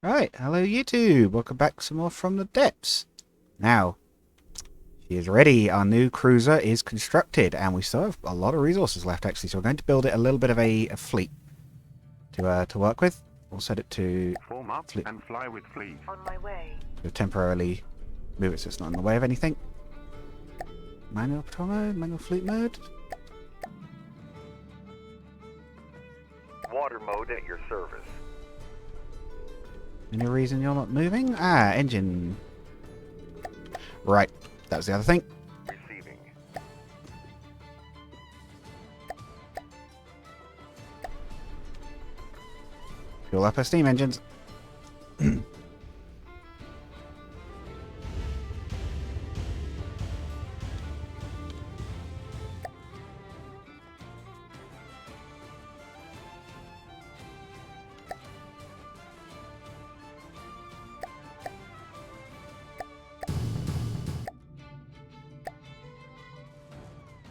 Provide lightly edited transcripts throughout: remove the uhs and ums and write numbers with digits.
Right, hello YouTube. Welcome back some more from the depths. Now, she is ready. Our new cruiser is constructed, and we still have a lot of resources left actually. So we're going to build it a little bit of a fleet to work with. We'll set it to Form up fleet and fly with fleet. On my way. to temporarily move it so it's not in the way of anything. Manual patrol mode, manual fleet mode. Water mode at your service. Any reason you're not moving? Ah, engine. Right, that was the other thing. Receiving. Fuel up our steam engines.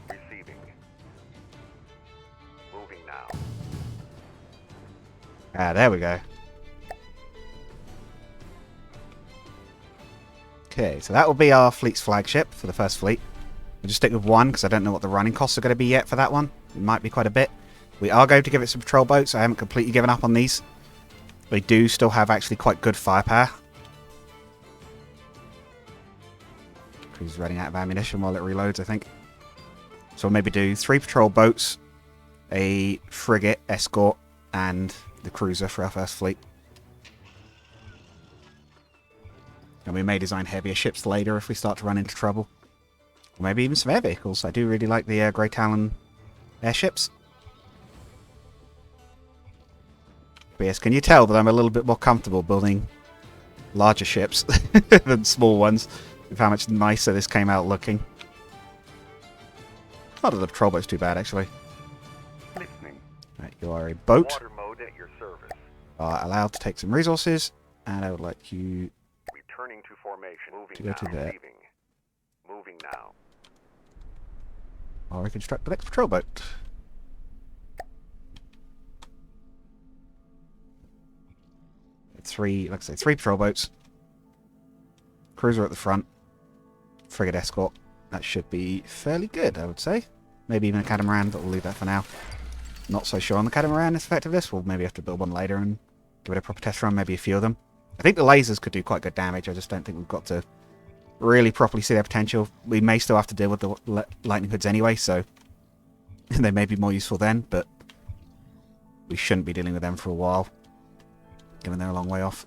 Receiving. Moving now. Ah, there we go. Okay, so that will be our fleet's flagship for the first fleet. We'll just stick with one because I don't know what the running costs are going to be yet for that one. It might be quite a bit. We are going to give it some patrol boats. I haven't completely given up on these. They do still have actually quite good firepower. He's running out of ammunition while it reloads, I think. So we'll maybe do 3 patrol boats, a frigate, escort, and the cruiser for our first fleet. And we may design heavier ships later if we start to run into trouble. Or maybe even some air vehicles. I do really like the Grey Talon airships. But yes, can you tell that I'm a little bit more comfortable building larger ships than small ones? With how much nicer this came out looking. Not that the patrol boat's too bad, actually. Listening. Right, you are a boat. Water mode at your service. Are allowed to take some resources. And I would like you Returning to formation. Moving to go now. to there. Receiving. Moving now. I'll reconstruct the next patrol boat. Like I say, 3 patrol boats. Cruiser at the front. Frigate escort. That should be fairly good, I would say. Maybe even a catamaran, but we'll leave that for now. Not so sure on the catamaran's effectiveness. We'll maybe have to build one later and give it a proper test run, maybe a few of them. I think the lasers could do quite good damage. I just don't think we've got to really properly see their potential. We may still have to deal with the lightning hoods anyway, so they may be more useful then, but we shouldn't be dealing with them for a while, given they're a long way off.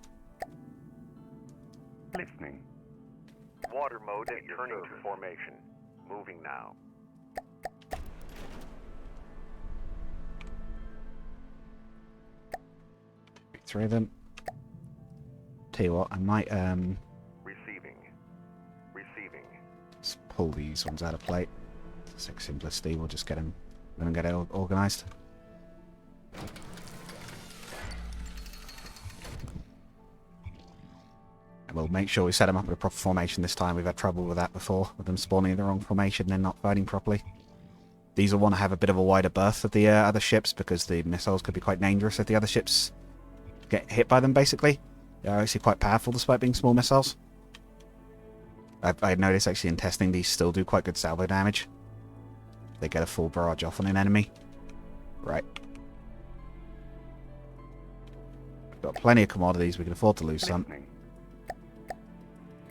Listening. Water mode at your service. Returning to formation. Moving now. 3 of them. Tell you what, I might Receiving. Receiving. just pull these ones out of plate. Six simplicity, we'll just get them, let them get it organised. And we'll make sure we set them up in a proper formation this time. We've had trouble with that before, with them spawning in the wrong formation and then not fighting properly. These will want to have a bit of a wider berth of the other ships because the missiles could be quite dangerous if the other ships get hit by them, basically. They're actually quite powerful despite being small missiles. I've noticed actually in testing these still do quite good salvo damage. They get a full barrage off on an enemy. Right. We've got plenty of commodities, we can afford to lose some. Listening.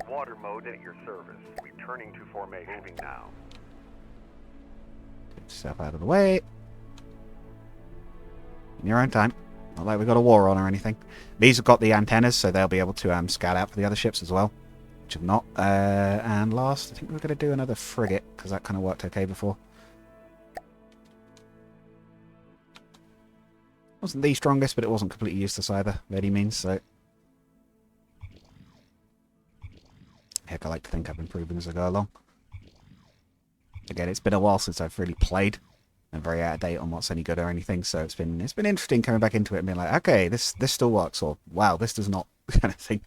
Water mode at your service. Returning to formation. Moving now. Get yourself out of the way. In your own time. Not like we've got a war on or anything. These have got the antennas, so they'll be able to scout out for the other ships as well. Which have not. And last, I think we're going to do another frigate, because that kind of worked okay before. Wasn't the strongest, but it wasn't completely useless either, by any means, so... Heck, I like to think I'm improving as I go along. Again, it's been a while since I've really played. I'm very out of date on what's any good or anything, so it's been interesting coming back into it and being like, okay, this still works, or wow, this does not, kind of thing.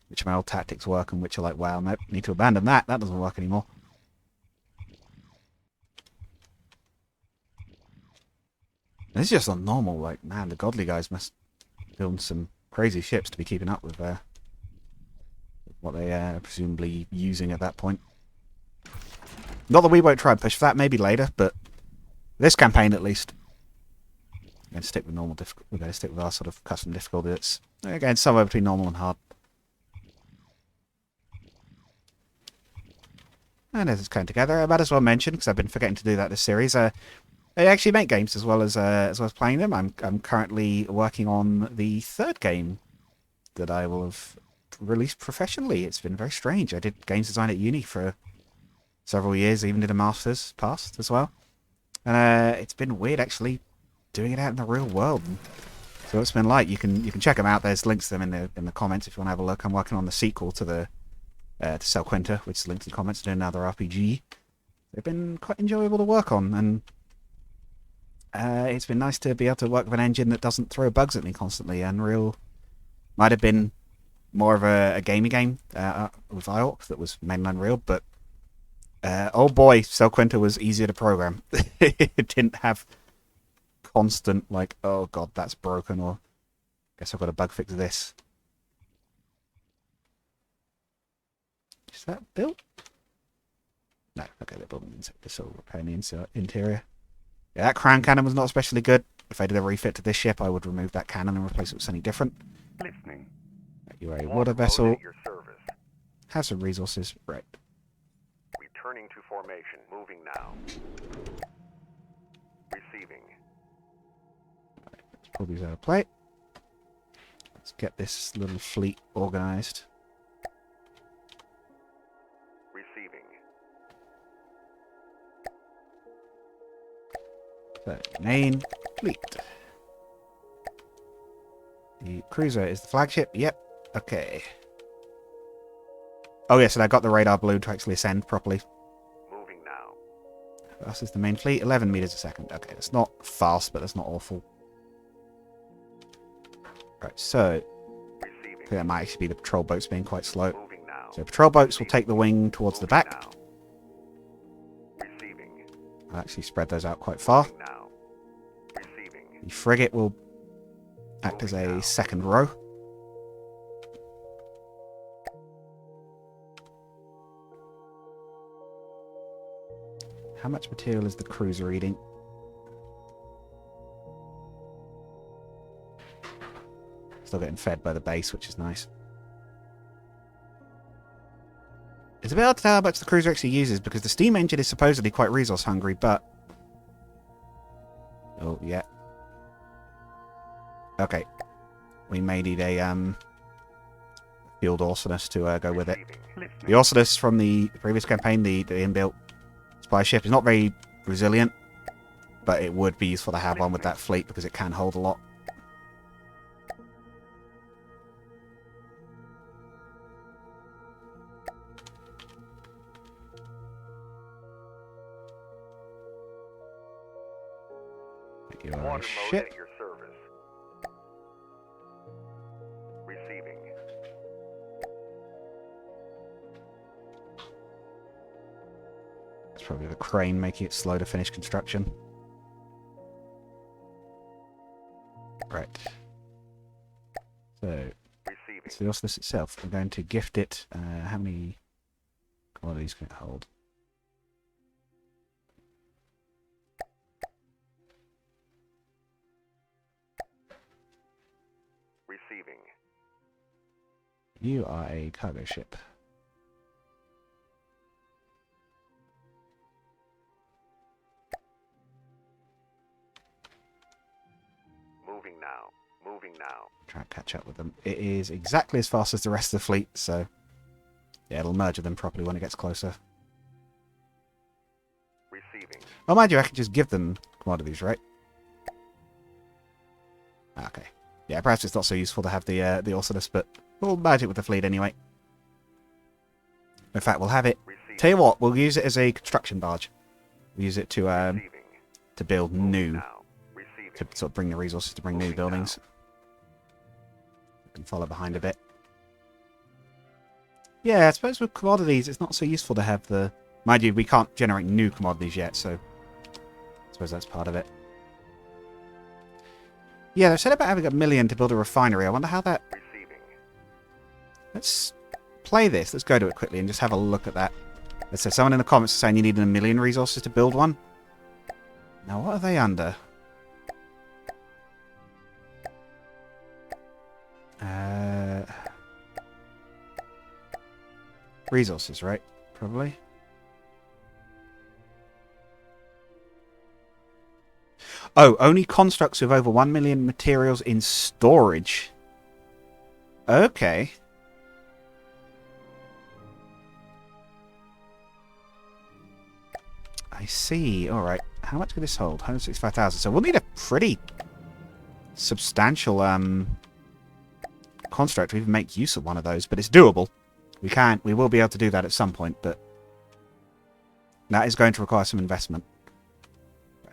Which of my old tactics work and which are like, wow, nope, need to abandon that. That doesn't work anymore. This is just on normal, like, man, the godly guys must build some crazy ships to be keeping up with what they are presumably using at that point. Not that we won't try and push for that, maybe later, but this campaign at least, we're going to stick with normal difficulty. We're going to stick with our sort of custom difficulty. It's again somewhere between normal and hard. And as it's coming together, I might as well mention, because I've been forgetting to do that this series, I actually make games as well as playing them. I'm currently working on the third game that I will have released professionally. It's been very strange. I did games design at uni for several years, even did a master's past as well. And it's been weird actually doing it out in the real world. So it's been like, you can check them out. There's links to them in the comments if you want to have a look. I'm working on the sequel to the to Sel Quinta, which is linked in the comments, to do another RPG. They've been quite enjoyable to work on, and it's been nice to be able to work with an engine that doesn't throw bugs at me constantly. Unreal might have been more of a gamey game with IORC that was mainly Unreal, but oh boy, Sel Quinta was easier to program. It didn't have constant, like, oh god, that's broken, or guess I've got to bug fix this. Is that built? No, okay, they're building this will repair the interior. Yeah, that crown cannon was not especially good. If I did a refit to this ship, I would remove that cannon and replace it with something different. Listening. You're a water vessel. Your service. Have some resources. Right. Returning to formation. Moving now. Receiving. Let's pull these out of play. Let's get this little fleet organized. Receiving. So, main fleet. The cruiser is the flagship. Yep. Okay. Oh yes, and I got the radar balloon to actually ascend properly. Moving now. This is the main fleet. 11 meters a second. Okay, that's not fast, but that's not awful. Right, so Receiving. I think that might actually be the patrol boats being quite slow. Moving now. So patrol boats will take the wing towards the back. Now. Receiving. I'll actually spread those out quite far. Moving now. Receiving. The frigate will act as a second row. How much material is the cruiser eating? Still getting fed by the base, which is nice. It's a bit hard to tell how much the cruiser actually uses, because the steam engine is supposedly quite resource hungry, but... Oh, yeah. Okay. We may need a field arsonist to go with it. The arsonist from the previous campaign, the inbuilt spy ship, is not very resilient, but it would be useful to have one with that fleet because it can hold a lot. You are a ship. At your service. Receiving. It's probably the crane making it slow to finish construction. Right. So, it's the Oculus itself. I'm going to gift it. How many commodities can it hold? Receiving. You are a cargo ship. Moving now. Moving now. Try and catch up with them. It is exactly as fast as the rest of the fleet, so yeah, it'll merge with them properly when it gets closer. Receiving. Oh, mind you, I can just give them commodities, right? Okay. Yeah, perhaps it's not so useful to have the Orsilus, but we'll merge it with the fleet anyway. In fact, we'll have it. Receiving. Tell you what, we'll use it as a construction barge. We'll use it to build new, Now. Receiving. to sort of bring the resources to bring new buildings. We can follow behind a bit. Yeah, I suppose with commodities, it's not so useful to have the... Mind you, we can't generate new commodities yet, so I suppose that's part of it. Yeah, they said about having 1 million to build a refinery. I wonder how that... Receiving. Let's play this. Let's go to it quickly and just have a look at that. Let's say someone in the comments is saying you need 1 million resources to build one. Now, what are they under? Resources, right? Probably. Oh, only constructs with over 1 million materials in storage. Okay. I see. Alright. How much could this hold? 165,000. So we'll need a pretty substantial construct to even make use of one of those. But it's doable. We will be able to do that at some point, but that is going to require some investment.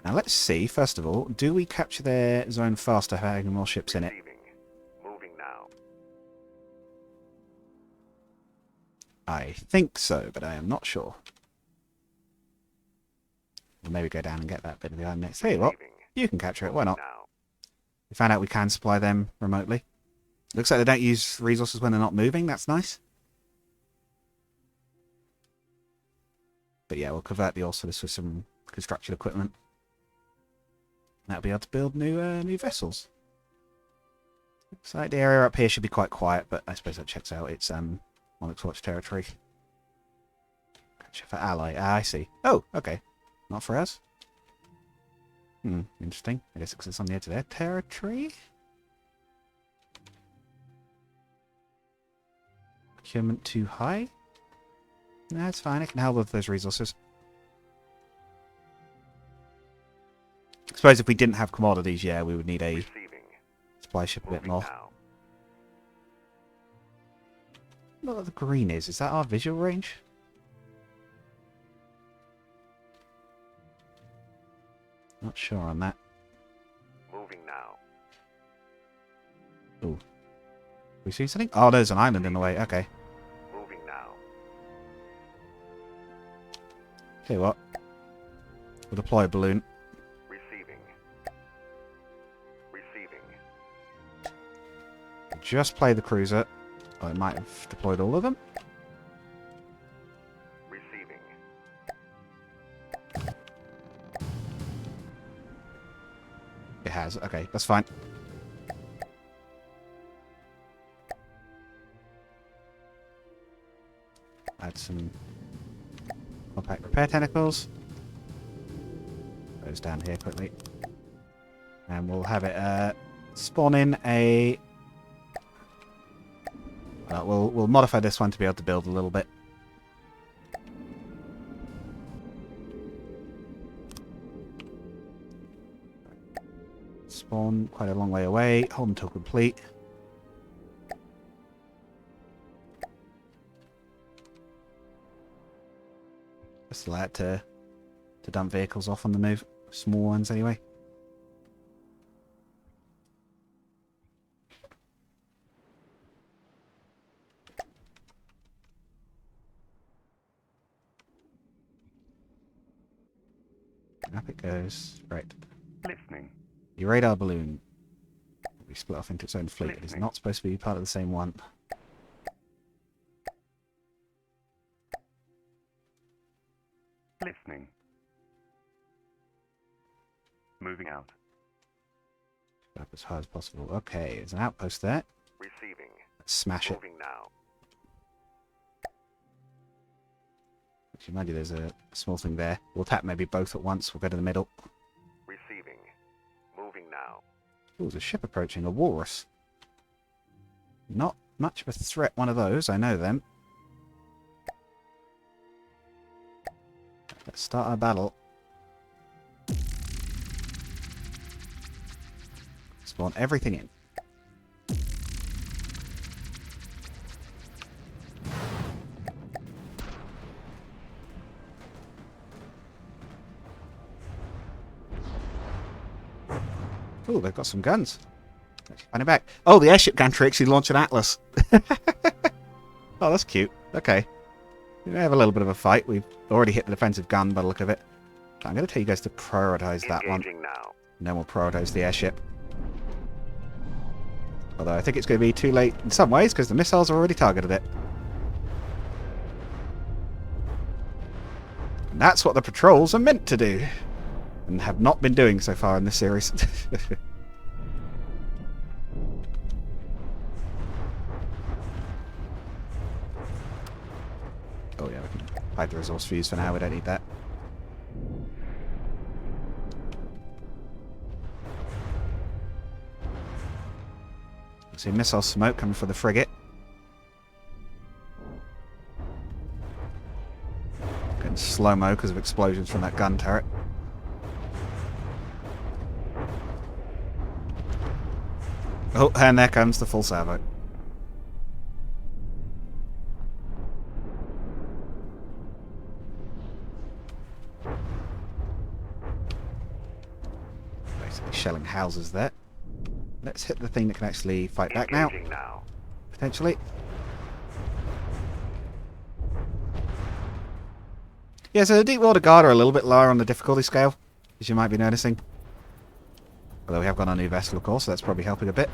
Now let's see, first of all, do we capture their zone faster having more ships in it? Moving now. I think so, but I am not sure. We'll maybe go down and get that bit of the island next. Tell you what, you can capture it, why not? We found out we can supply them remotely. Looks like they don't use resources when they're not moving, that's nice. But yeah, we'll convert the also this with some construction equipment. That'll be able to build new vessels. Looks like the area up here should be quite quiet, but I suppose that checks out. It's Monarch's Watch territory. Capture for ally. Ah, I see. Oh, okay. Not for us. Interesting. I guess because it's on the edge of their territory. Procurement too high? No, it's fine. I can help with those resources. I suppose if we didn't have commodities, yeah, we would need a supply ship a bit more. What the green is that our visual range? Not sure on that. Moving now. Ooh. We see something? Oh, there's an island in the way. Okay. Moving now. Tell you what. We'll deploy a balloon. Receiving. Receiving. Just play the cruiser. I might have deployed all of them. Receiving. It has. Okay, that's fine. Add some compact repair tentacles. Goes down here quickly. And we'll have it spawn in a... we'll modify this one to be able to build a little bit. Spawn quite a long way away. Hold until complete. Just allow it to dump vehicles off on the move. Small ones anyway. Up it goes. Right. Listening. Your radar balloon will be split off into its own fleet. It is not supposed to be part of the same one. Listening. Moving out. Up as high as possible. Okay, there's an outpost there. Receiving. Let's smash it. Moving now. Actually, mind you, there's a small thing there. We'll tap maybe both at once. We'll go to the middle. Receiving. Moving now. Oh, there's a ship approaching. A walrus. Not much of a threat, one of those. I know them. Let's start our battle. Spawn everything in. Oh, they've got some guns. Find it back. Oh, the airship gantry actually launch an Atlas. Oh, that's cute. Okay. We may have a little bit of a fight. We've already hit the defensive gun by the look of it. I'm going to tell you guys to prioritize that one. Engaging now. And then we'll prioritize the airship. Although I think it's going to be too late in some ways because the missiles have already targeted it. And that's what the patrols are meant to do. And have not been doing so far in this series. Oh yeah, we can hide the resource fuse for now, we don't need that. See missile smoke coming for the frigate. Getting slow-mo because of explosions from that gun turret. Oh, and there comes the full salvo. Basically shelling houses there. Let's hit the thing that can actually fight back now. Potentially. Yeah, so the Deepwater Guard are a little bit lower on the difficulty scale, as you might be noticing. Although we have got a new vessel, of course, so that's probably helping a bit.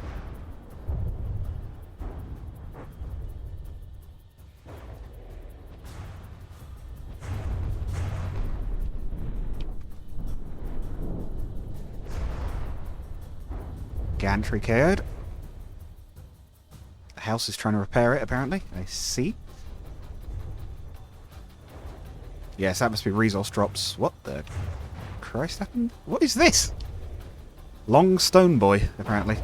Gantry KO'd. The house is trying to repair it, apparently. I see. Yes, that must be resource drops. What the Christ happened? What is this? Long stone boy, apparently.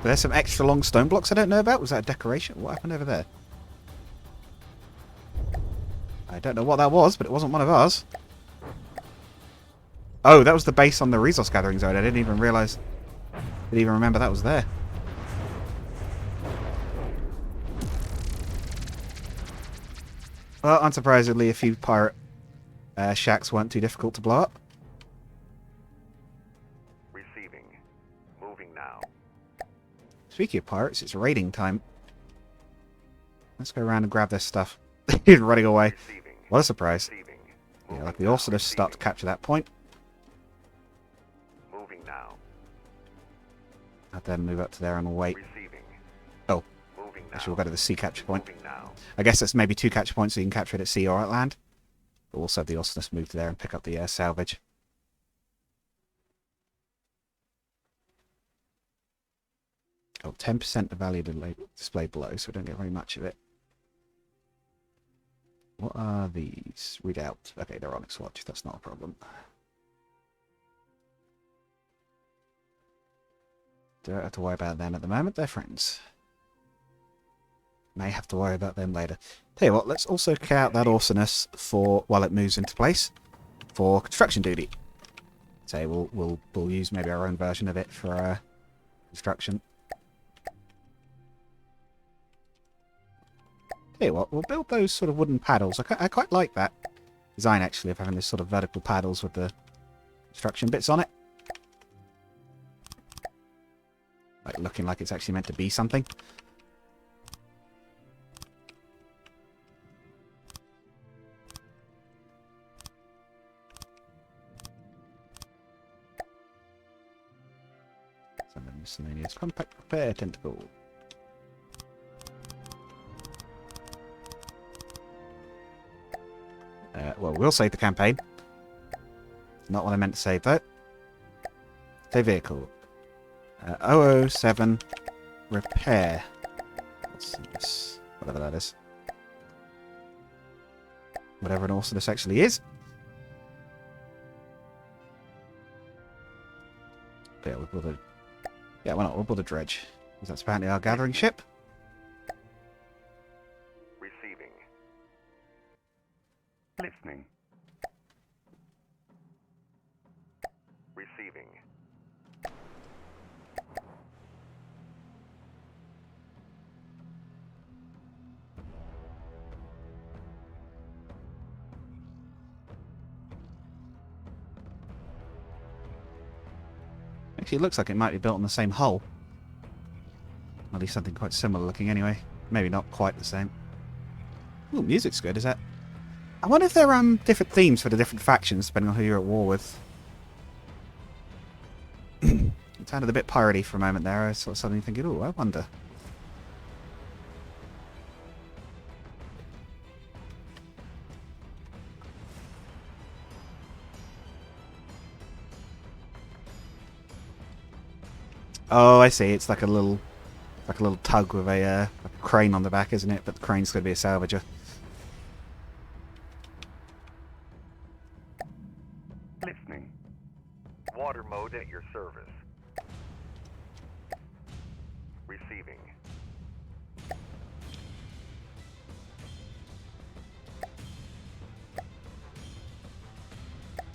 There's some extra long stone blocks I don't know about. Was that a decoration? What happened over there? I don't know what that was, but it wasn't one of ours. Oh, that was the base on the resource gathering zone. I didn't even realise. Didn't even remember that was there. Well, unsurprisingly, a few pirate shacks weren't too difficult to blow up. Receiving. Moving now. Speaking of pirates, it's raiding time. Let's go around and grab this stuff. He's running away. Receiving. What a surprise. Receiving. Yeah, like we also just start to capture that point. Moving now. I'll then move up to there and wait. Receiving. Oh, Moving now. actually we'll go to the sea capture point. Moving now. I guess that's maybe 2 capture points so you can capture it at sea or at land. But also the awesomeness move to there and pick up the salvage. Oh, 10% of value displayed below, so we don't get very much of it. What are these? Read out. Okay, they're Onyx Watch. That's not a problem. Don't have to worry about them at the moment. They're friends. May have to worry about them later. Tell you what, let's also count that awesomeness for while it moves into place for construction duty. So we'll use maybe our own version of it for construction. Tell you what, we'll build those sort of wooden paddles. I quite like that design actually of having this sort of vertical paddles with the construction bits on it. Like looking like it's actually meant to be something. Miscellaneous compact repair tentacle. Well, we'll save the campaign. Not what I meant to save, though. Save vehicle. 007 repair. What's this? Whatever that is. Whatever an awesomeness actually is. Yeah, we'll build a... Yeah, why not? We'll build a dredge. Because that's apparently our gathering ship. Receiving. Listening. Receiving. Actually, it looks like it might be built on the same hull. At least something quite similar looking anyway. Maybe not quite the same. Ooh, music's good, is that? I wonder if there are different themes for the different factions, depending on who you're at war with. It sounded a bit piratey for a moment there. I was sort of suddenly thinking, oh, I wonder. Oh, I see. It's like a little tug with a crane on the back, isn't it? But the crane's going to be a salvager. Listening. Water mode at your service. Receiving.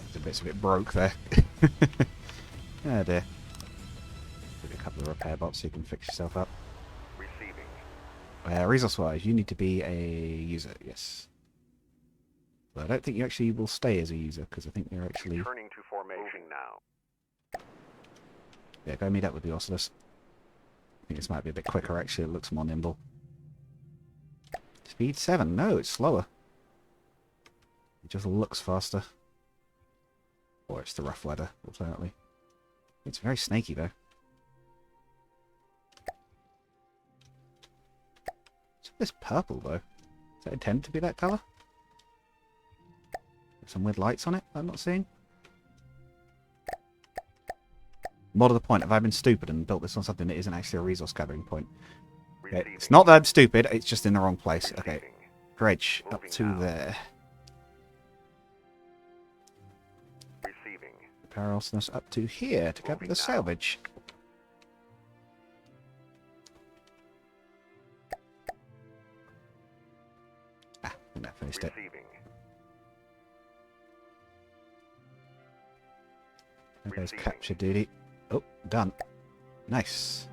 It's a bit broke there. Oh dear. Maybe a couple of repair bots so you can fix yourself up. Receiving. Resource-wise, you need to be a user, yes. But I don't think you actually will stay as a user, because I think you're actually... Returning to formation now. Yeah, go meet up with the Oculus. I think this might be a bit quicker, actually. It looks more nimble. Speed 7. No, it's slower. It just looks faster. Or it's the rough weather, alternately. It's very snaky, though. What's this purple, though? Is that intended to be that colour? Some weird lights on it I'm not seeing. More to the point, have I been stupid and built this on something that isn't actually a resource gathering point? Okay, it's not that I'm stupid, it's just in the wrong place. Okay, dredge up to there. Receiving. Parallelness up to here to gather the salvage. Ah, I think that finished it. Receiving. There goes capture duty. Oh, done. Nice.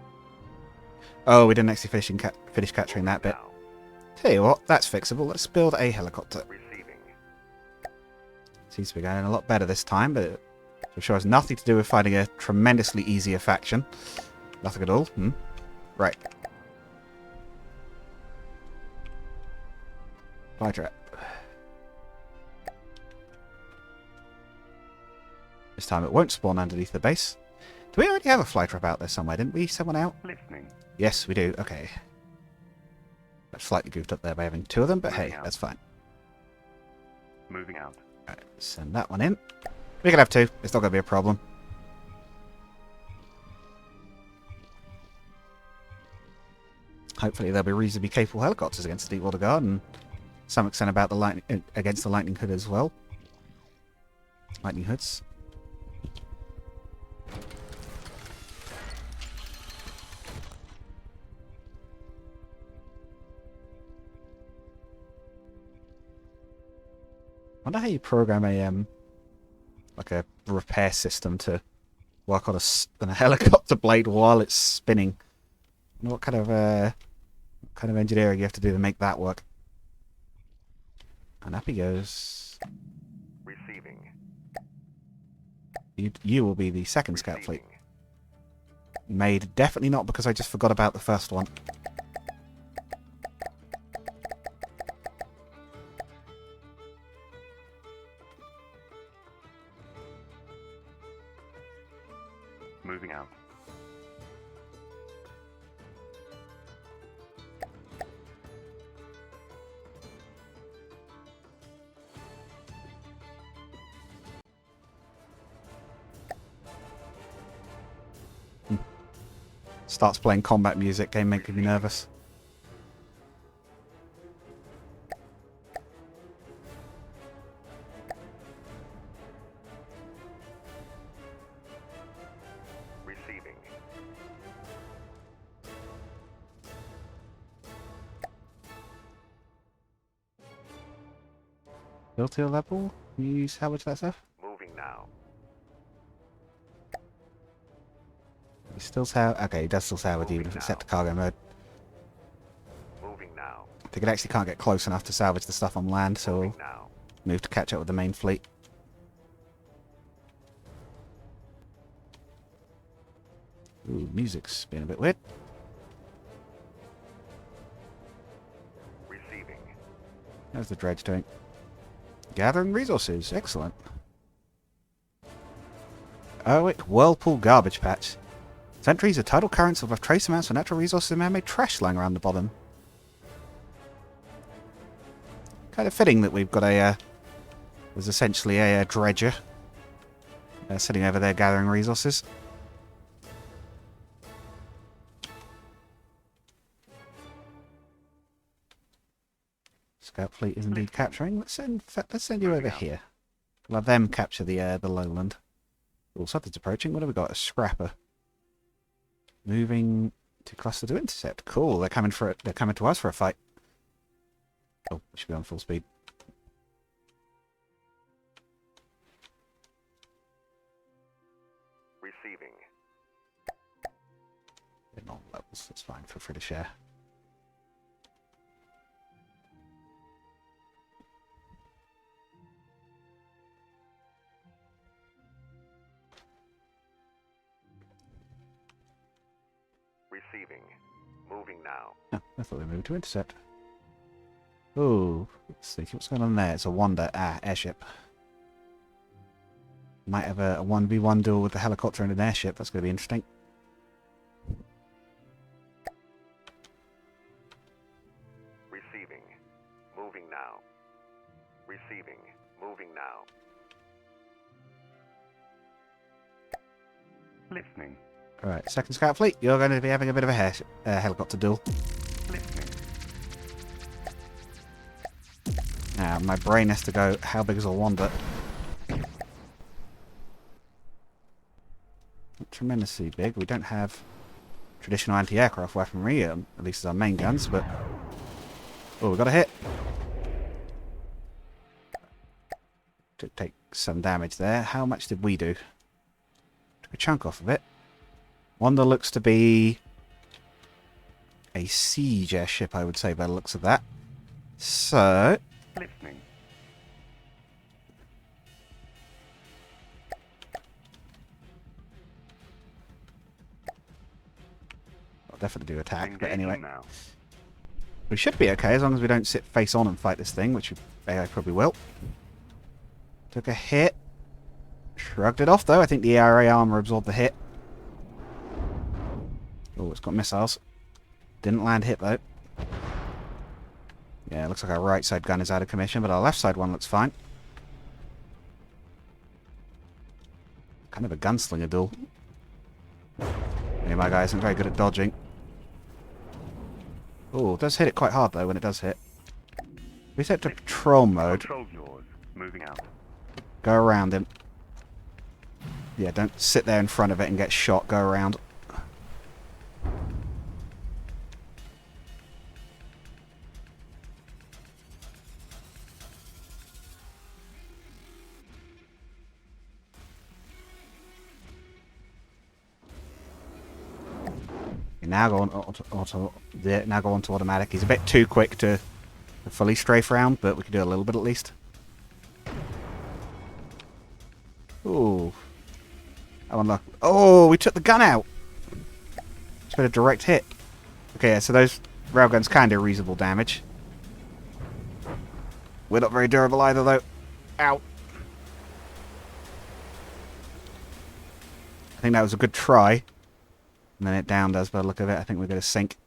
Oh, we didn't actually finish capturing that bit. Tell you what, that's fixable. Let's build a helicopter. Receiving. Seems to be going a lot better this time, but I'm sure it has nothing to do with finding a tremendously easier faction. Nothing at all. Right. Fly trap. This time it won't spawn underneath the base. Do we already have a fly trap out there somewhere? Didn't we send one out? Listening. Yes, we do. Okay. I've slightly goofed up there by having two of them, but hey, that's fine. Moving out. Alright, send that one in. We can have two. It's not going to be a problem. Hopefully they'll be reasonably capable helicopters against the Deepwater Guard, and some extent about the lightning against the Lightning Hood as well. Lightning Hoods. I wonder how you program a like a repair system to work on a helicopter blade while it's spinning. I wonder what kind of engineering you have to do to make that work. And up he goes. Receiving. You will be the second scout fleet. Made definitely not because I just forgot about the first one. Moving out. Starts playing combat music, game making me nervous. Receiving. Filter level? Can you salvage that stuff? Moving now. He still salvage. Okay, he does still salvage even if it's set to cargo mode. Moving now. I think it actually can't get close enough to salvage the stuff on land, so we'll Moving now. move to catch up with the main fleet. Ooh, music's been a bit weird. Receiving. How's the dredge doing? Gathering resources. Excellent. Oh, wait. Whirlpool garbage patch. Sentries are tidal currents of trace amounts of natural resources and man-made trash lying around the bottom. Kind of fitting that we've got a... there's essentially a dredger sitting over there gathering resources. Scout fleet is indeed capturing. Let's send you over here. We'll have them capture the lowland. Oh, something's approaching. What have we got? A scrapper. Moving to cluster to intercept. Cool. They're coming to us for a fight. Oh, we should be on full speed. Receiving. In all levels. That's fine. Feel free to share. Receiving. Moving now. Oh, I thought they moved to intercept. Oh, let's see what's going on there. It's a Wanda airship. Might have a 1v1 duel with the helicopter and an airship. That's going to be interesting. Receiving. Moving now. Receiving. Moving now. Listening. Alright, second scout fleet. You're going to be having a bit of a helicopter duel. Listening. Now, my brain has to go, how big is a Wanda? Not tremendously big. We don't have traditional anti-aircraft weaponry, at least as our main guns, but... Oh, we got a hit. Did take some damage there. How much did we do? Took a chunk off of it. Wanda looks to be a siege airship, I would say, by the looks of that. So... Listening. I'll definitely do attack, but Engaging anyway. now. We should be okay, as long as we don't sit face on and fight this thing, which I probably will. Took a hit. Shrugged it off, though. I think the ERA armor absorbed the hit. Oh, it's got missiles. Didn't land hit, though. Yeah, it looks like our right side gun is out of commission, but our left side one looks fine. Kind of a gunslinger duel. Any of my guys aren't very good at dodging. Oh, it does hit it quite hard, though, when it does hit. Reset to patrol mode. Control yours. Moving out. Go around him. Yeah, don't sit there in front of it and get shot. Go around. Now go on now go on to automatic. He's a bit too quick to fully strafe round, but we can do a little bit at least. Ooh. That one luck. Oh, we took the gun out. It's been a direct hit. Okay, yeah, so those railguns can do reasonable damage. We're not very durable either, though. Ow. I think that was a good try. And then it downed us by the look of it. I think we're going to sink.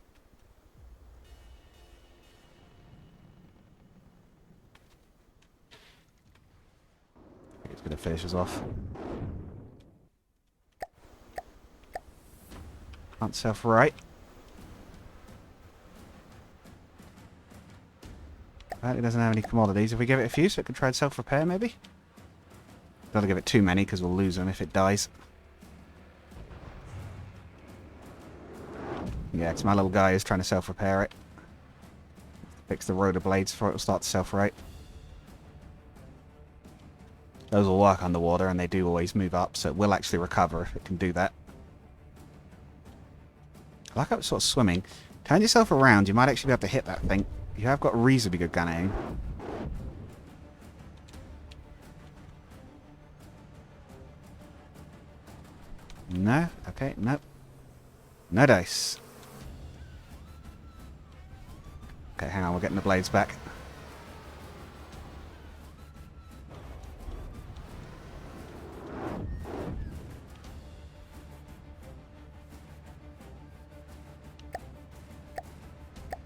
I think it's going to finish us off. Can't self-right. It doesn't have any commodities. If we give it a few so it can try and self-repair, maybe? Don't give it too many because we'll lose them if it dies. Yeah, because my little guy is trying to self-repair it. Fix the rotor blades before it will start to self-right. Those will work underwater, and they do always move up, so it will actually recover if it can do that. I like how it's sort of swimming. Turn yourself around, you might actually be able to hit that thing. You have got reasonably good gun aim. No? Okay, no. No dice. Okay, hang on, we're getting the blades back.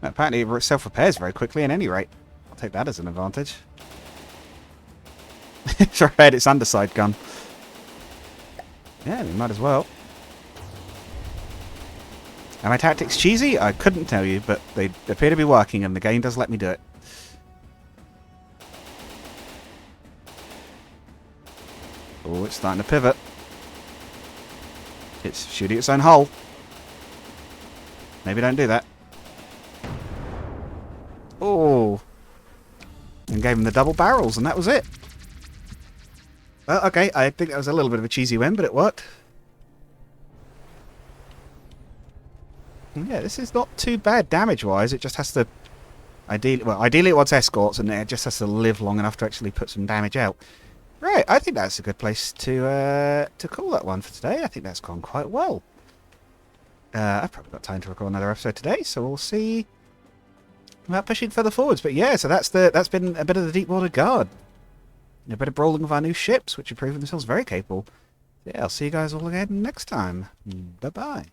Apparently it self-repairs very quickly at any rate. I'll take that as an advantage. It's read its underside gun. Yeah, we might as well. Are my tactics cheesy? I couldn't tell you, but they appear to be working and the game does let me do it. Oh, it's starting to pivot. It's shooting its own hull. Maybe don't do that. Oh. And gave him the double barrels and that was it. Well, okay, I think that was a little bit of a cheesy win, but it worked. Yeah, this is not too bad damage-wise. It just has to... Ideally it wants escorts, and it just has to live long enough to actually put some damage out. Right, I think that's a good place to call that one for today. I think that's gone quite well. I've probably got time to record another episode today, so we'll see about pushing further forwards. But yeah, so that's been a bit of the Deepwater Guard. A bit of brawling of our new ships, which have proven themselves very capable. Yeah, I'll see you guys all again next time. Bye-bye.